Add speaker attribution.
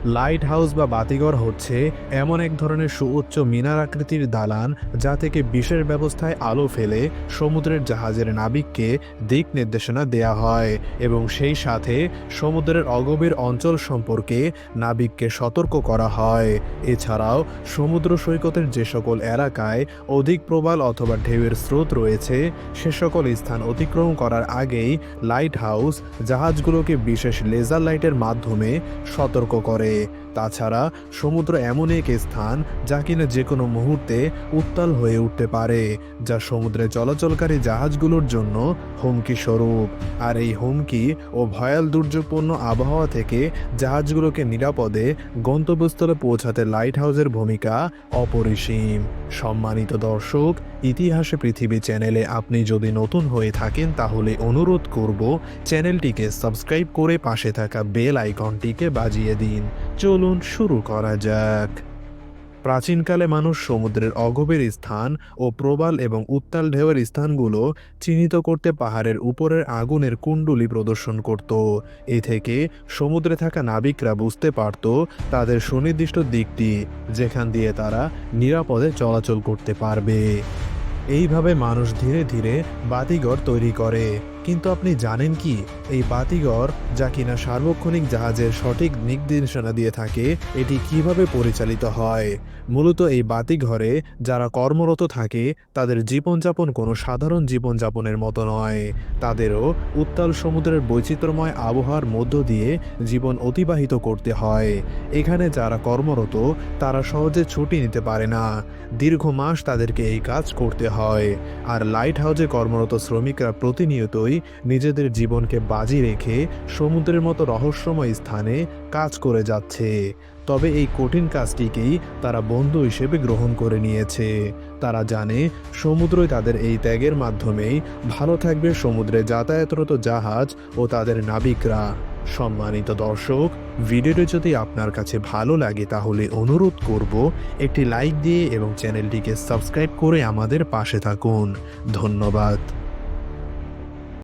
Speaker 1: Light house বা বাতিঘর হচ্ছে এমন এক ধরনের সুউচ্চ মিনার আকৃতির দালান যা থেকে বিশেষ ব্যবস্থায় আলো ফেলে সমুদ্রের জাহাজের নাবিককে দিক নির্দেশনা দেয়া হয় এবং সেই সাথে সমুদ্রের অগভীর অঞ্চল সম্পর্কে নাবিককে সতর্ক করা হয়। এছাড়াও সমুদ্র সৈকতের যে সকল এলাকায় অধিক প্রবাল অথবা ঢেউয়ের স্রোত রয়েছে সে সকল স্থান অতিক্রম করার আগেই লাইট হাউস জাহাজগুলোকে বিশেষ লেজার লাইটের মাধ্যমে সতর্ক করে। তাছাড়া সমুদ্র এমন এক স্থান যা কিনা যে কোনো মুহূর্তে উত্তাল হয়ে উঠতে পারে, যা সমুদ্রে চলাচলকারী জাহাজগুলোর জন্য হুমকি স্বরূপ। আর এই হুমকি ও ভয়াল দুর্যোগপূর্ণ আবহাওয়া থেকে জাহাজগুলোকে নিরাপদে গন্তব্যস্থলে পৌঁছাতে লাইট হাউসের ভূমিকা অপরিসীম। সম্মানিত দর্শক, ইতিহাসে পৃথিবী চ্যানেলে আপনি যদি নতুন হয়ে থাকেন তাহলে অনুরোধ করব চ্যানেলটিকে সাবস্ক্রাইব করে পাশে থাকা বেল আইকনটিকে বাজিয়ে দিন। চলুন শুরু করা যাক। প্রাচীনকালে মানুষ সমুদ্রের অগভীর স্থান ও প্রবাল এবং উত্তাল ঢেউয়ের স্থানগুলো চিহ্নিত করতে পাহাড়ের উপরের আগুনের কুণ্ডলী প্রদর্শন করত। এ থেকে সমুদ্রে থাকা নাবিকরা বুঝতে পারত তাদের সুনির্দিষ্ট দিকটি, যেখান দিয়ে তারা নিরাপদে চলাচল করতে পারবে। এইভাবে মানুষ ধীরে ধীরে বাতিঘর তৈরি করে। কিন্তু আপনি জানেন কি, এই বাতিঘর যা কিনা সার্বক্ষণিক জাহাজের সঠিক নির্দেশনা দিয়ে থাকে, এটি কিভাবে পরিচালিত হয়? মূলত এই বাতিঘরে যারা কর্মরত থাকে তাদের জীবনযাপন কোনো সাধারণ জীবনযাপনের মতো নয়। তাদেরও উত্তাল সমুদ্রের বৈচিত্র্যময় আবহাওয়ার মধ্য দিয়ে জীবন অতিবাহিত করতে হয়। এখানে যারা কর্মরত তারা সহজে ছুটি নিতে পারে না। দীর্ঘ মাস তাদেরকে এই কাজ করতে হয়। আর লাইট হাউসে কর্মরত শ্রমিকরা প্রতিনিয়তই নিজেদের জীবনকে বাজি রেখে সমুদ্রের মতো রহস্যময় স্থানে কাজ করে যাচ্ছে। তবে এই কঠিন কাজটিকেই তারা বন্ধু হিসেবে গ্রহণ করে নিয়েছে। তারা জানে সমুদ্রই তাদের এই ত্যাগের মাধ্যমেই ভালো থাকবে সমুদ্রে যাতায়াতরত জাহাজ ও তাদের নাবিকরা। সম্মানিত দর্শক, ভিডিওটি যদি আপনার কাছে ভালো লাগে তাহলে অনুরোধ করব একটি লাইক দিয়ে এবং চ্যানেলটিকে সাবস্ক্রাইব করে আমাদের পাশে থাকুন। ধন্যবাদ।